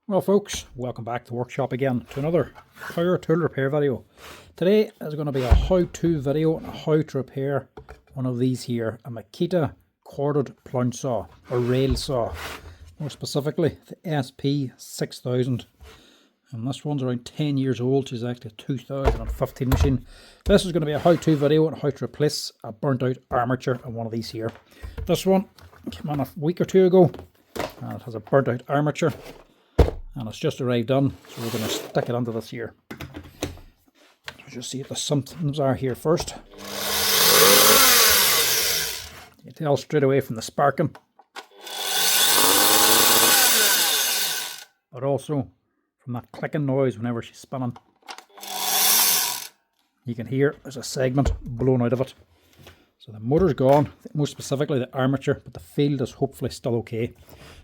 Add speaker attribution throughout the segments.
Speaker 1: Well folks, welcome back to the workshop again to another power tool repair video. Today is going to be a how-to video on how to repair one of these here, a Makita corded plunge saw or rail saw, more specifically the SP6000. And this one's around 10 years old. It's actually a 2015 machine. This is going to be a how-to video on how to replace a burnt out armature on one of these here. This one came on a week or two ago and it has a burnt out armature. And it's just arrived on, so we're going to stick it onto this here. So just see if the symptoms are here first. You can tell straight away from the sparking, but also from that clicking noise whenever she's spinning. You can hear there's a segment blown out of it. So the motor's gone, more specifically the armature, but the field is hopefully still okay.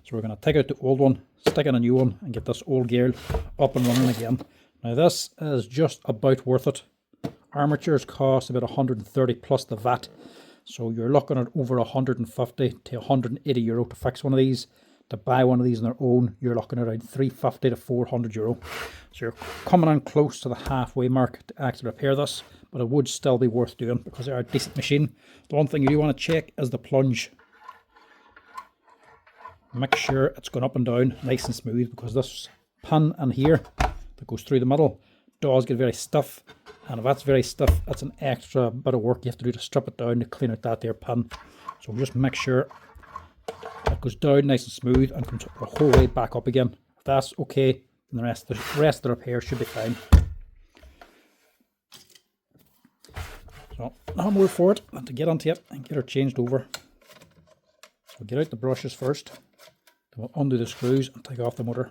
Speaker 1: So we're going to take out the old one, stick in a new one, and get this old gear up and running again. Now this is just about worth it. Armatures cost about 130 plus the VAT. So you're looking at over 150 to 180 euro to fix one of these. To buy one of these on their own, you're looking at around 350 to 400 euro. So you're coming on close to the halfway mark to actually repair this, but it would still be worth doing because they're a decent machine. The one thing you do want to check is the plunge. Make sure it's going up and down nice and smooth, because this pin in here that goes through the middle does get very stiff, and if that's very stiff, that's an extra bit of work you have to do to strip it down to clean out that there pin. So just make sure it goes down nice and smooth and comes the whole way back up again. If that's okay, then the rest of the repair should be fine. So no more for it than to get onto it and get her changed over. So get out the brushes first. Then we'll undo the screws and take off the motor.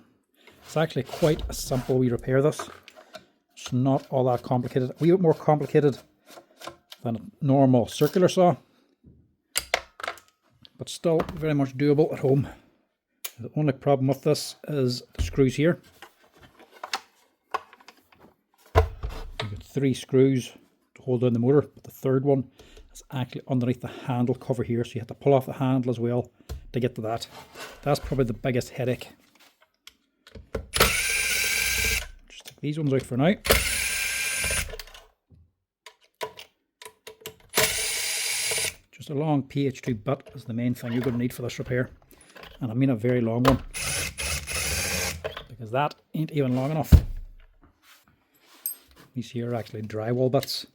Speaker 1: It's actually quite a simple wee repair this. It's not all that complicated. A wee bit more complicated than a normal circular saw, but still very much doable at home. The only problem with this is the screws here. You've got 3 screws to hold down the motor, but the third one is actually underneath the handle cover here, so you have to pull off the handle as well to get to that. That's probably the biggest headache. Just take these ones out for now. Just a long PH2 bit is the main thing you're going to need for this repair, and I mean a very long one, because that ain't even long enough. These here are actually drywall bits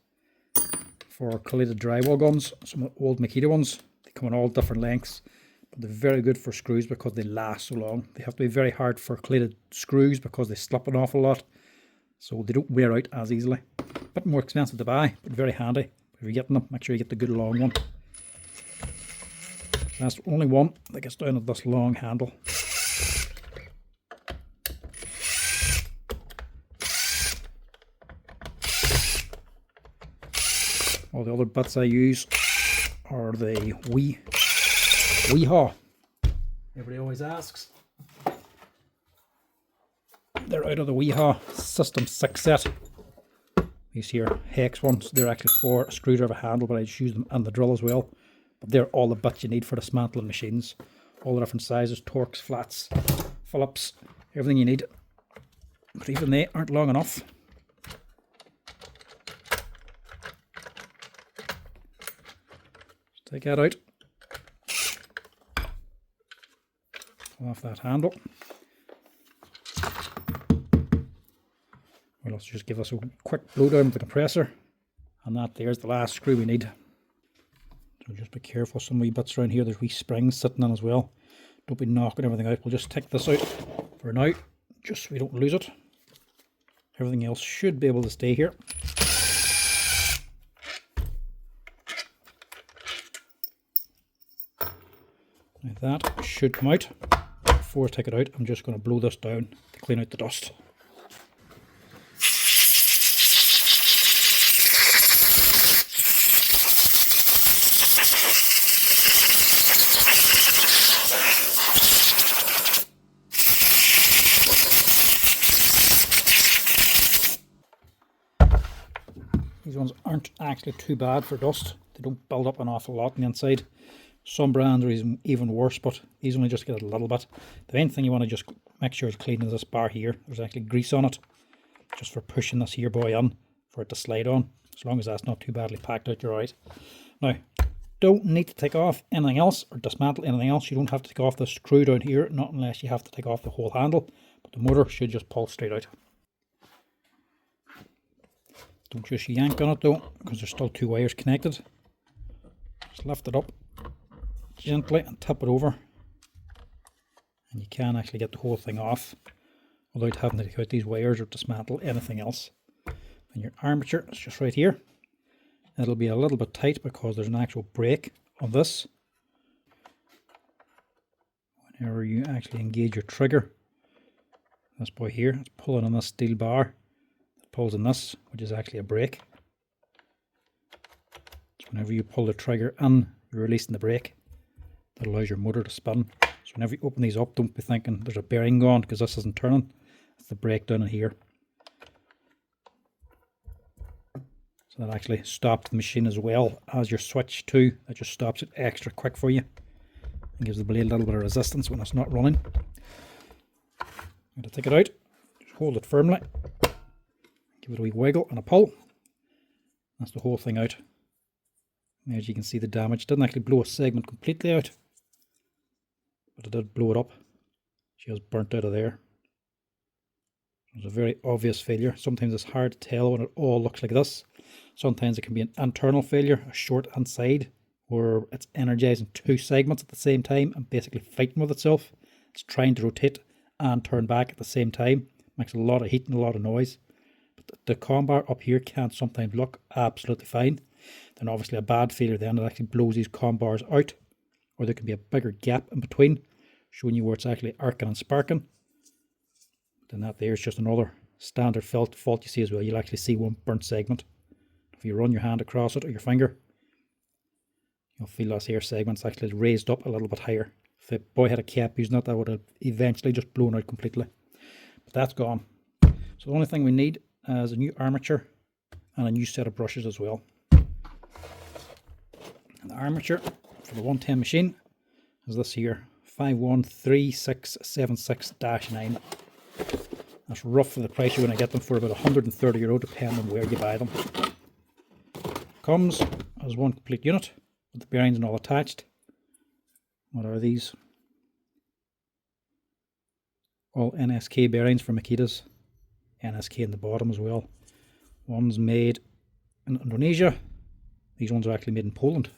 Speaker 1: for collated drywall guns. Some of the old Makita ones, they come in all different lengths, but they're very good for screws because they last so long. They have to be very hard for collated screws because they slip an awful lot, so they don't wear out as easily. A bit more expensive to buy, but very handy. If you're getting them, make sure you get the good long one. That's the only one that gets down at this long handle. All the other bits I use are the Weehaw. Everybody always asks. They're out of the Weehaw System 6 set. These here hex ones, they're actually for a screwdriver handle, but I just use them and the drill as well. But they're all the bits you need for dismantling machines. All the different sizes, torques, flats, Phillips, everything you need. But even they aren't long enough. Take that out. Pull off that handle. We'll also just give us a quick blowdown with the compressor. And that there's the last screw we need. So just be careful, some wee bits around here, there's wee springs sitting on as well. Don't be knocking everything out. We'll just take this out for now, just so we don't lose it. Everything else should be able to stay here. Like that should come out. Before I take it out, I'm just going to blow this down to clean out the dust. These ones aren't actually too bad for dust. They don't build up an awful lot on the inside. Some brands are even worse, but these only just get a little bit. The main thing you want to just make sure is clean is this bar here. There's actually grease on it, just for pushing this here boy in, for it to slide on. As long as that's not too badly packed out, you're right. Now, don't need to take off anything else or dismantle anything else. You don't have to take off the screw down here, not unless you have to take off the whole handle. But the motor should just pull straight out. Don't just yank on it though, because there's still two wires connected. Just lift it up gently and tip it over, and you can actually get the whole thing off without having to take out these wires or dismantle anything else. And your armature is just right here. It'll be a little bit tight because there's an actual brake on this. Whenever you actually engage your trigger, this boy here, it's pulling on this steel bar. It pulls on this, which is actually a brake. So whenever you pull the trigger in, you're releasing the brake. That allows your motor to spin. So whenever you open these up, don't be thinking there's a bearing gone because this isn't turning. It's the brake down in here. So that actually stops the machine as well as your switch too. That just stops it extra quick for you and gives the blade a little bit of resistance when it's not running. I'm going to take it out, just hold it firmly, give it a wee wiggle and a pull. That's the whole thing out. And as you can see, the damage didn't actually blow a segment completely out, but it did blow it up. She was burnt out of there. It was a very obvious failure. Sometimes it's hard to tell when it all looks like this. Sometimes it can be an internal failure, a short inside, where it's energizing two segments at the same time and basically fighting with itself. It's trying to rotate and turn back at the same time. Makes a lot of heat and a lot of noise. But the comm bar up here can sometimes look absolutely fine. Then obviously a bad failure then, it actually blows these comm bars out, or there can be a bigger gap in between, showing you where it's actually arcing and sparking. Then that there is just another standard fault you see as well. You'll actually see one burnt segment. If you run your hand across it or your finger, you'll feel this here segment's actually raised up a little bit higher. If the boy had a cap using it, that would have eventually just blown out completely. But that's gone. So the only thing we need is a new armature and a new set of brushes as well. And the armature for the 110 machine is this here, 513676-9. That's roughly the price you're going to get them for, about €130 depending on where you buy them. Comes as one complete unit with the bearings and all attached. What are these? All NSK bearings for Makitas. NSK in the bottom as well. One's made in Indonesia. These ones are actually made in Poland.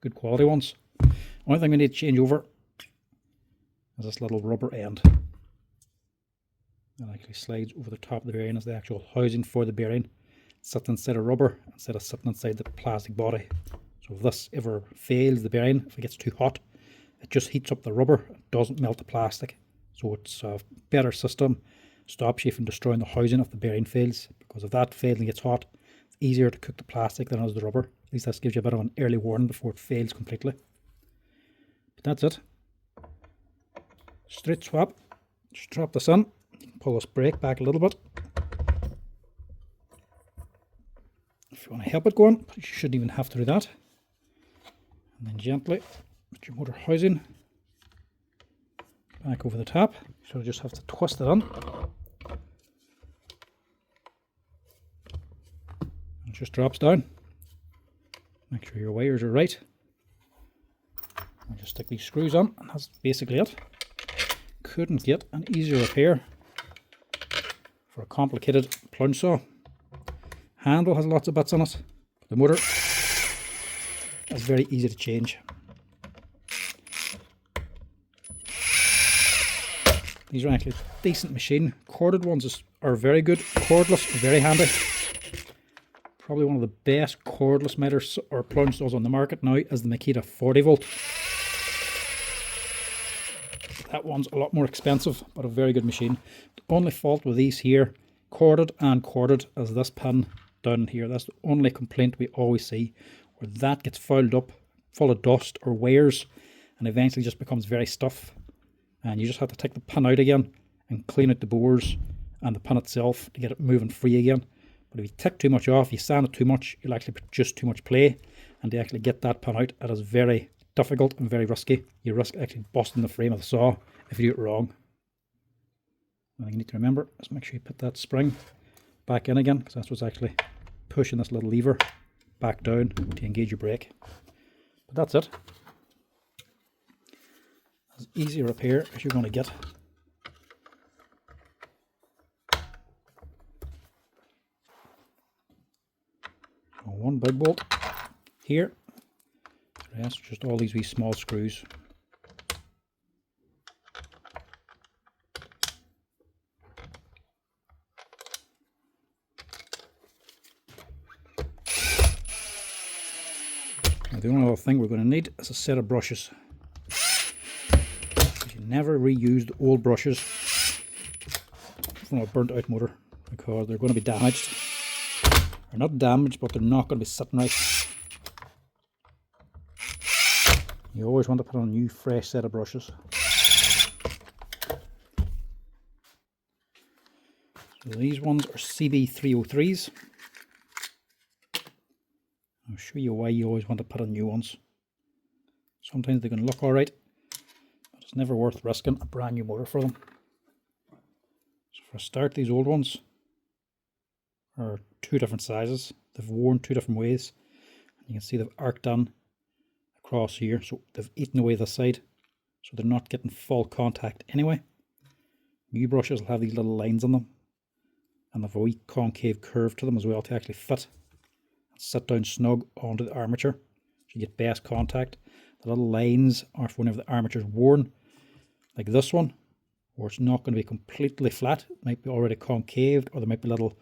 Speaker 1: Good quality ones. Only thing we need to change over is this little rubber end. That actually slides over the top of the bearing as the actual housing for the bearing. It sits inside a rubber instead of sitting inside the plastic body. So if this ever fails, the bearing, if it gets too hot, it just heats up the rubber. It doesn't melt the plastic. So it's a better system. Stops you from destroying the housing if the bearing fails. Because if that fails and gets hot, it's easier to cook the plastic than it is the rubber. At least this gives you a bit of an early warning before it fails completely. But that's it. Straight swap. Just drop this in. Pull this brake back a little bit. If you want to help it going, but you shouldn't even have to do that. And then gently put your motor housing back over the top. So you just have to twist it in. It just drops down. Make sure your wires are right. And just stick these screws on, and that's basically it. Couldn't get an easier repair for a complicated plunge saw. Handle has lots of bits on it. The motor is very easy to change. These are actually a decent machine. Corded ones are very good. Cordless are very handy. Probably one of the best cordless meters or plunge saws on the market now is the Makita 40 volt. That one's a lot more expensive, but a very good machine. The only fault with these here, corded and corded, is this pin down here. That's the only complaint we always see, where that gets fouled up, full of dust or wires, and eventually just becomes very stiff. And you just have to take the pin out again and clean out the bores and the pin itself to get it moving free again. But if you take too much off, you sand it too much, you'll actually produce too much play. And to actually get that pin out, it is very difficult and very risky. You risk actually busting the frame of the saw if you do it wrong. What you need to remember is make sure you put that spring back in again, because that's what's actually pushing this little lever back down to engage your brake. But that's it. As easy a repair as you're going to get. So one big bolt here, the rest just all these wee small screws. Now the only other thing we're going to need is a set of brushes. You never reuse the old brushes from a burnt out motor, because they're going to be damaged. They're not damaged, but they're not going to be sitting right. You always want to put on a new fresh set of brushes. So these ones are CB303s. I'll show you why you always want to put on new ones. Sometimes they can look alright, but it's never worth risking a brand new motor for them. So for a start, these old ones are two different sizes. They've worn two different ways. You can see they've arced on across here, so they've eaten away this side, so they're not getting full contact anyway. New brushes will have these little lines on them, and they've a wee concave curve to them as well to actually fit and sit down snug onto the armature, so you get best contact. The little lines are for whenever the armature is worn, like this one, where it's not going to be completely flat. It might be already concaved, or there might be little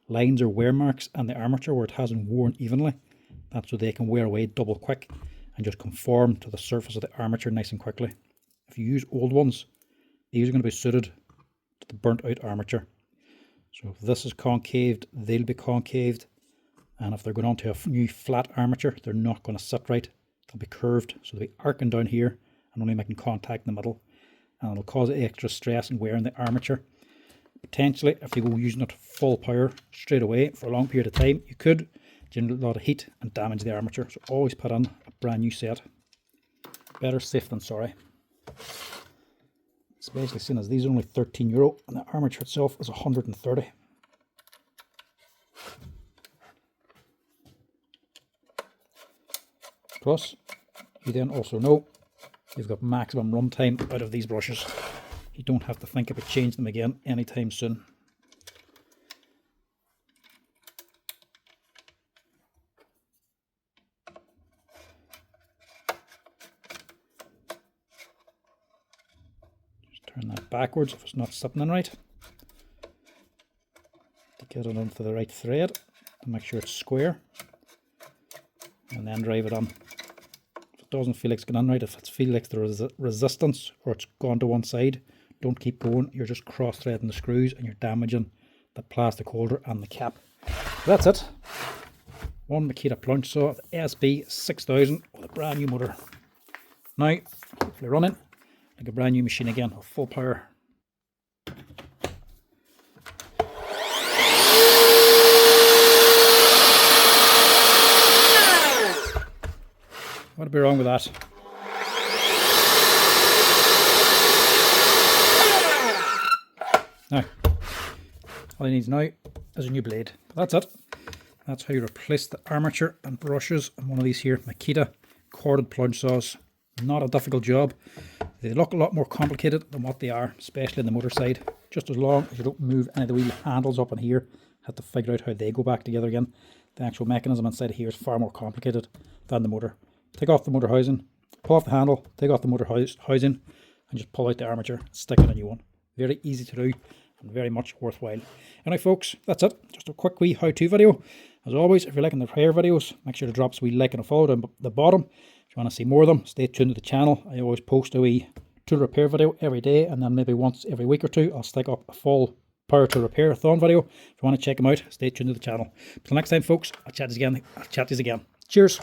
Speaker 1: lines or wear marks on the armature where it hasn't worn evenly. That's so they can wear away double quick and just conform to the surface of the armature nice and quickly. If you use old ones, these are going to be suited to the burnt out armature. So if this is concaved, they'll be concaved, and if they're going on to a new flat armature, they're not going to sit right. They'll be curved, so they'll be arcing down here and only making contact in the middle, and it'll cause extra stress and wear in the armature. Potentially, if you go using it full power straight away for a long period of time, you could generate a lot of heat and damage the armature. So always put on a brand new set. Better safe than sorry. It's basically seen as these are only €13 and the armature itself is 130. Plus, you then also know you've got maximum runtime out of these brushes. You don't have to think about changing them again anytime soon. Just turn that backwards if it's not sitting in right, to get it onto the right thread and make sure it's square, and then drive it on. If it doesn't feel like it's going on right, if it feels like there's resistance or it's gone to one side, don't keep going. You're just cross threading the screws and you're damaging the plastic holder and the cap. That's it. One Makita plunge saw, the SP6000 with a brand new motor. Now, hopefully running like a brand new machine again, with full power. What would be wrong with that? Now, all he needs now is a new blade. But that's it. That's how you replace the armature and brushes on one of these here Makita corded plunge saws. Not a difficult job. They look a lot more complicated than what they are, especially on the motor side. Just as long as you don't move any of the wheel handles up in here, have to figure out how they go back together again. The actual mechanism inside of here is far more complicated than the motor. Take off the motor housing, pull off the handle, take off the motor housing, and just pull out the armature, stick in a new one. Very easy to do and very much worthwhile. Anyway folks, that's it. Just a quick wee how-to video. As always, if you're liking the repair videos, make sure to drop us a wee like and a follow down the bottom. If you want to see more of them, stay tuned to the channel. I always post a wee tool repair video every day, and then maybe once every week or two I'll stick up a full power tool repair thon video. If you want to check them out, stay tuned to the channel. Until next time folks, I'll chat to you again. Cheers.